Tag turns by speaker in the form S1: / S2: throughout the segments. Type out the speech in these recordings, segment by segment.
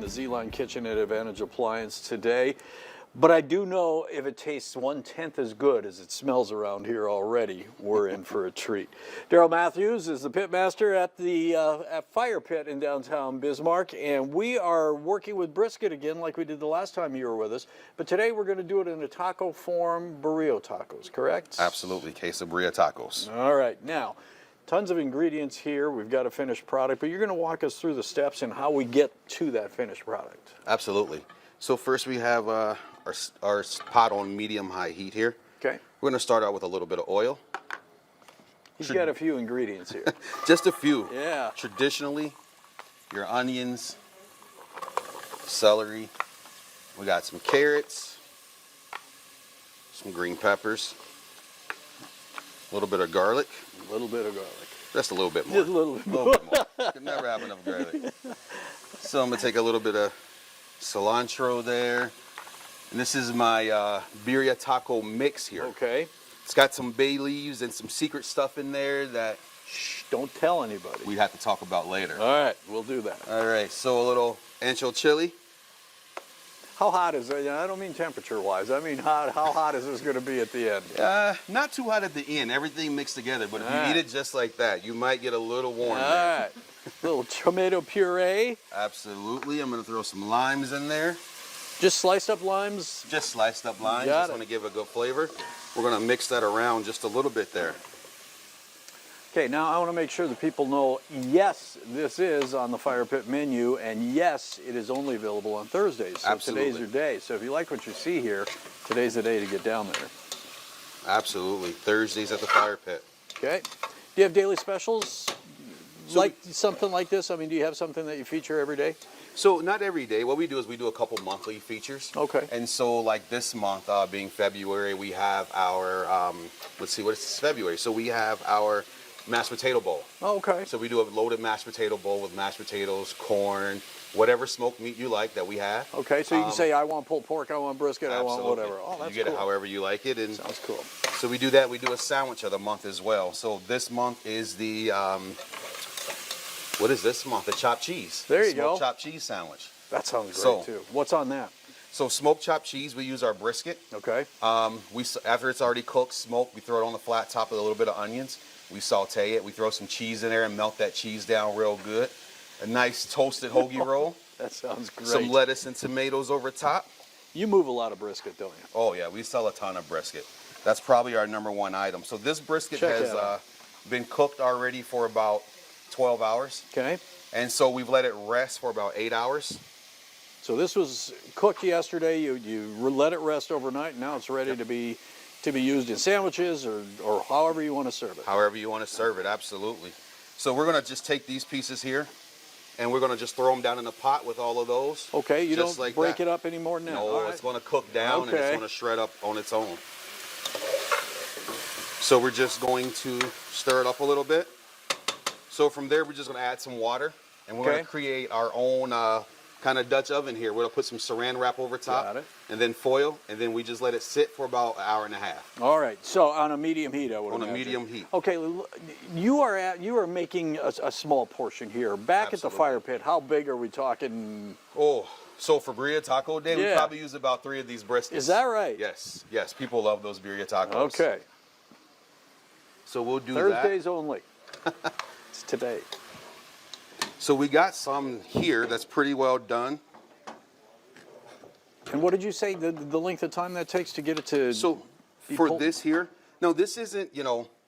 S1: the Z-Line Kitchen at Advantage Appliance today. But I do know if it tastes 1/10 as good as it smells around here already, we're in for a treat. Daryl Matthews is the pit master at the Fire Pit in downtown Bismarck, and we are working with brisket again like we did the last time you were with us. But today we're going to do it in a taco form, burrito tacos, correct?
S2: Absolutely, queso Birria tacos.
S1: All right, now, tons of ingredients here. We've got a finished product, but you're going to walk us through the steps and how we get to that finished product.
S2: Absolutely. So first we have our pot on medium-high heat here.
S1: Okay.
S2: We're going to start out with a little bit of oil.
S1: He's got a few ingredients here.
S2: Just a few.
S1: Yeah.
S2: Traditionally, your onions, celery. We got some carrots, some green peppers, a little bit of garlic.
S1: A little bit of garlic.
S2: Just a little bit more.
S1: Just a little bit more.
S2: A little bit more. Could never have enough garlic. So I'm going to take a little bit of cilantro there. And this is my birria taco mix here.
S1: Okay.
S2: It's got some bay leaves and some secret stuff in there that
S1: Shh, don't tell anybody.
S2: we have to talk about later.
S1: All right, we'll do that.
S2: All right, so a little ancho chili.
S1: How hot is it? I don't mean temperature-wise. I mean how hot is this going to be at the end?
S2: Not too hot at the end. Everything mixed together. But if
S1: All
S2: you
S1: right.
S2: eat it just like that, you might get a little warm
S1: All
S2: there.
S1: right. Little tomato puree.
S2: Absolutely. I'm going to throw some limes in there.
S1: Just sliced up limes.
S2: Just sliced up limes.
S1: Got
S2: Just
S1: it.
S2: want to give a good flavor. We're going to mix that around just a little bit there.
S1: Okay, now I want to make sure that people know, yes, this is on the Fire Pit menu, and yes, it is only available on Thursdays. So
S2: Absolutely.
S1: today's your day. So if you like what you see here, today's the day to get down there.
S2: Absolutely. Thursdays at the Fire Pit.
S1: Okay. Do you have daily specials? Like something like this? I mean, do you have something that you feature every day?
S2: So not every day. What we do is we do a couple monthly features.
S1: Okay.
S2: And so like this month, being February, we have our, let's see, what is February? So we have our mashed potato bowl.
S1: Oh, okay.
S2: So we do a loaded mashed potato bowl with mashed potatoes, corn, whatever smoked meat you like that we have.
S1: Okay, so you can say, I want pulled pork, I want brisket, I want
S2: Absolutely.
S1: whatever. Oh, that's
S2: You get
S1: cool.
S2: it however you like it. And
S1: Sounds cool.
S2: so we do that. We do a sandwich of the month as well. So this month is the, what is this month? The chopped cheese.
S1: There you
S2: Smoked
S1: go.
S2: chopped cheese sandwich.
S1: That sounds great,
S2: So-
S1: too. What's on that?
S2: So smoked chopped cheese, we use our brisket.
S1: Okay.
S2: After it's already cooked, smoked, we throw it on the flat top with a little bit of onions. We saute it. We throw some cheese in there and melt that cheese down real good. A nice toasted hoagie roll.
S1: That sounds great.
S2: Some lettuce and tomatoes over top.
S1: You move a lot of brisket, don't you?
S2: Oh yeah, we sell a ton of brisket. That's probably our #1 item. So this brisket
S1: Check
S2: has
S1: that out.
S2: been cooked already for about 12 hours.
S1: Okay.
S2: And so we've let it rest for about 8 hours.
S1: So this was cooked yesterday. You let it rest overnight, and now it's ready to be used in sandwiches or however you want to serve it.
S2: However you want to serve it, absolutely. So we're gonna just take these pieces here and we're gonna just throw them down in the pot with all of those.
S1: Okay, you
S2: just
S1: don't
S2: like
S1: break
S2: that.
S1: it up anymore now.
S2: No,
S1: All right.
S2: it's gonna cook down and
S1: Okay.
S2: it's gonna shred up on its own. So we're just going to stir it up a little bit. So from there, we're just gonna add some water and we're
S1: Okay.
S2: gonna create our own kind of Dutch oven here. We're gonna put some saran wrap over top
S1: Got it.
S2: and then foil, and then we just let it sit for about 1.5 hours.
S1: All right. So on a medium heat, I would
S2: On a
S1: imagine.
S2: medium heat.
S1: Okay, you are making a small portion here. Back at the
S2: Absolutely.
S1: Fire Pit, how big are we talking?
S2: Oh, so for Birria Taco Day, we
S1: Yeah.
S2: probably use about 3 of these briskets.
S1: Is that right?
S2: Yes, yes. People love those Birria tacos.
S1: Okay.
S2: So we'll do
S1: Thursdays only. It's today.
S2: that. So we got some here that's pretty well done.
S1: And what did you say the length of time that takes to get it to?
S2: So
S1: be
S2: for
S1: pulled?
S2: this here, no, this isn't,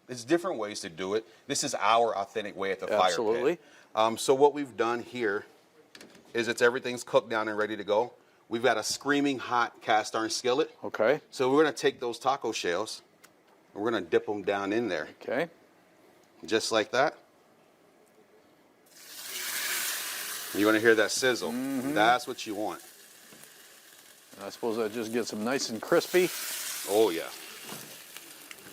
S2: it's different ways to do it. This is our authentic way at the Fire
S1: Absolutely.
S2: Pit. So what we've done here is everything's cooked down and ready to go. We've got a screaming hot cast iron skillet.
S1: Okay.
S2: So we're gonna take those taco shells and we're gonna dip them down in there,
S1: Okay.
S2: just like that. You want to hear that sizzle?
S1: Mm-hmm.
S2: That's what you want.
S1: I suppose that just gets them nice and crispy.
S2: Oh yeah,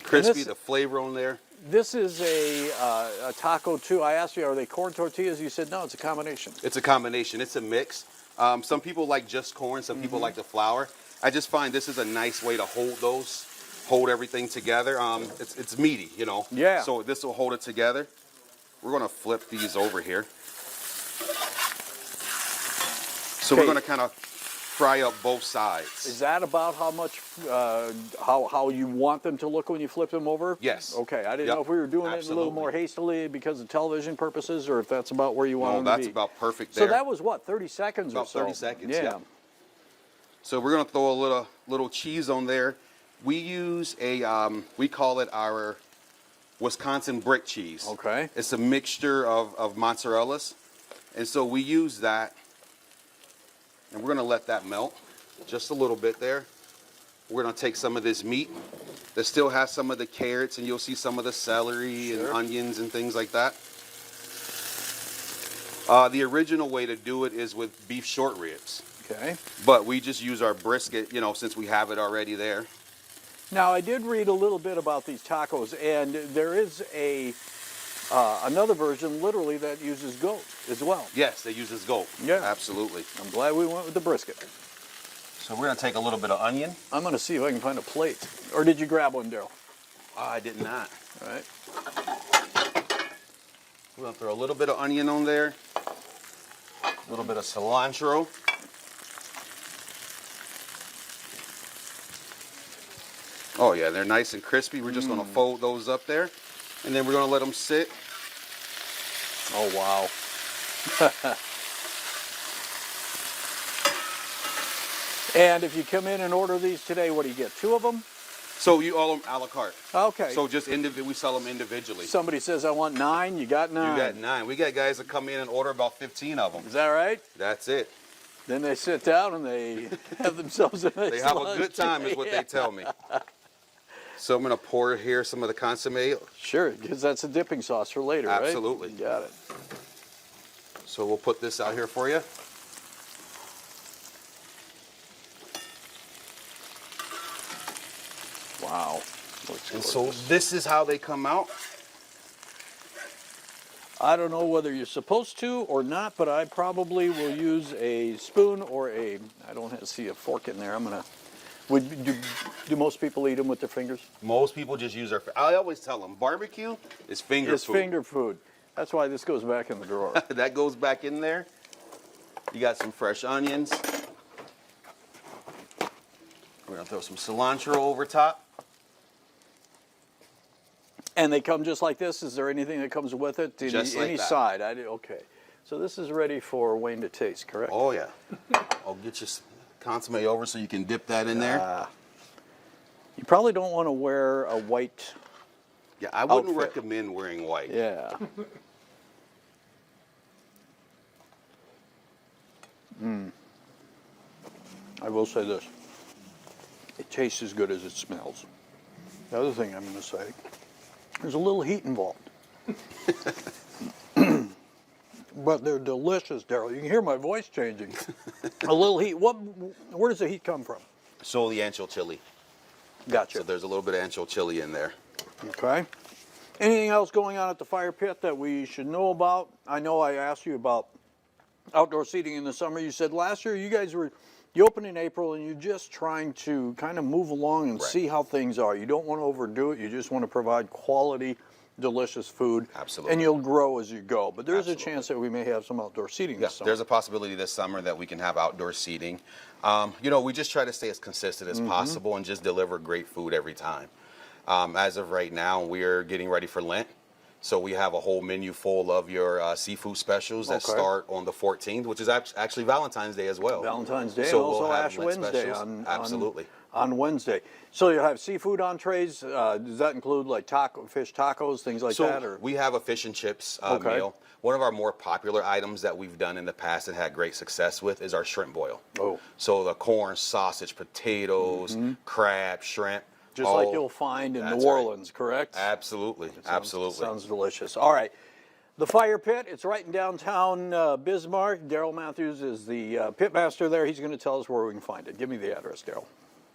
S2: crispy.
S1: this-
S2: The flavor on there.
S1: This is a taco too. I asked you, are they corn tortillas? You said no, it's a combination.
S2: It's a combination. It's a mix. Some people like just corn. Some people like the flour. I just find this is a nice way to hold everything together. It's meaty,
S1: Yeah.
S2: So this will hold it together. We're gonna flip these over here. So we're going to kind of fry up both sides.
S1: Is that about how much, how you want them to look when you flip them over?
S2: Yes.
S1: Okay, I didn't
S2: Yep.
S1: know if we were doing it a little
S2: Absolutely.
S1: more hastily because of television purposes, or if that's about where you want
S2: No,
S1: them to
S2: that's
S1: be.
S2: about perfect there.
S1: So that was what, 30 seconds or
S2: About
S1: so?
S2: 30 seconds,
S1: Yeah.
S2: yeah. So we're going to throw a little cheese on there. We use we call it our Wisconsin brick cheese.
S1: Okay.
S2: It's a mixture of mozzarellas. And so we use that, and we're going to let that melt just a little bit there. We're going to take some of this meat that still has some of the carrots, and you'll see some of the celery and onions and things like that. The original way to do it is with beef short ribs.
S1: Okay.
S2: But we just use our brisket, since we have it already there.
S1: Now, I did read a little bit about these tacos, and there is another version, literally, that uses goat as well.
S2: Yes, they use this goat.
S1: Yeah.
S2: Absolutely.
S1: I'm glad we went with the brisket.
S2: So we're going to take a little bit of onion.
S1: I'm going to see if I can find a plate. Or did you grab one, Daryl?
S2: I did not.
S1: All right.
S2: We're going to throw a little bit of onion on there. A little bit of cilantro. Oh yeah, they're nice and crispy. We're just going to fold those up there. And then we're going to let them sit.
S1: Oh, wow. And if you come in and order these today, what do you get? 2 of them?
S2: So you all them a la carte.
S1: Okay.
S2: So just we sell them individually.
S1: Somebody says, I want 9, you got 9.
S2: You got 9. We got guys that come in and order about 15 of them.
S1: Is that right?
S2: That's it.
S1: Then they sit down and they have themselves a nice
S2: They have a
S1: lunch.
S2: good time is what they tell me. So I'm going to pour here some of the consomme.
S1: Sure, because that's a dipping sauce for later, right?
S2: Absolutely.
S1: You got it.
S2: So we'll put this out here for you.
S1: Wow. Looks
S2: And
S1: gorgeous.
S2: so this is how they come out.
S1: I don't know whether you're supposed to or not, but I probably will use a spoon or I don't see a fork in there. I'm going to, do most people eat them with their fingers?
S2: Most people just use their, I always tell them, barbecue is finger
S1: It's
S2: food.
S1: finger food. That's why this goes back in the drawer.
S2: That goes back in there. You got some fresh onions. We're going to throw some cilantro over top.
S1: And they come just like this? Is there anything that comes with it?
S2: Just like
S1: any
S2: that.
S1: side? Okay. So this is ready for Wayne to taste, correct?
S2: Oh, yeah. I'll get you some consomme over so you can dip that in there.
S1: You probably don't want to wear a white.
S2: Yeah, I wouldn't
S1: outfit.
S2: recommend wearing white.
S1: Yeah. I will say this. It tastes as good as it smells. The other thing I'm going to say, there's a little heat involved. But they're delicious, Daryl. You can hear my voice changing. A little heat. Where does the heat come from?
S2: So the ancho chili.
S1: Gotcha.
S2: So there's a little bit of ancho chili in there.
S1: Okay. Anything else going on at the fire pit that we should know about? I know I asked you about outdoor seating in the summer. You said last year you opened in April and you're just trying to kind of move along and see how things are. You don't want to overdo it. You just want to provide quality, delicious food.
S2: Absolutely.
S1: And you'll grow as you go. But there's
S2: Absolutely.
S1: a chance that we may have some outdoor seating
S2: Yeah,
S1: this summer.
S2: there's a possibility this summer that we can have outdoor seating. We just try to stay as consistent as possible and just deliver great food every time. As of right now, we're getting ready for Lent. So we have a whole menu full of your seafood specials that start on the 14th, which is actually Valentine's Day as well.
S1: Valentine's Day,
S2: So
S1: and also
S2: we'll have
S1: Ash
S2: Lent
S1: Wednesday
S2: specials. Absolutely.
S1: on Wednesday. So you'll have seafood entrees. Does that include like fish tacos, things like that? Or?
S2: We have a fish and chips meal. One of our more popular items that we've done in the past and had great success with is our shrimp boil.
S1: Oh.
S2: So the corn, sausage, potatoes, crab, shrimp.
S1: Just like you'll find in New
S2: That's
S1: Orleans, correct?
S2: Absolutely, absolutely.
S1: Sounds delicious. All right. The Fire Pit, it's right in downtown Bismarck. Daryl Matthews is the pit master there. He's going to tell us where we can find it. Give me the address, Daryl.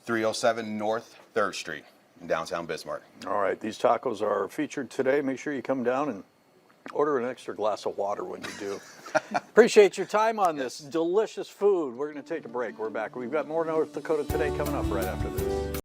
S2: 307 North 3rd Street in downtown Bismarck.
S1: All right. These tacos are featured today. Make sure you come down and order an extra glass of water when you do. Appreciate your time on this delicious food. We're going to take a break. We're back. We've got more North Dakota Today coming up right after this.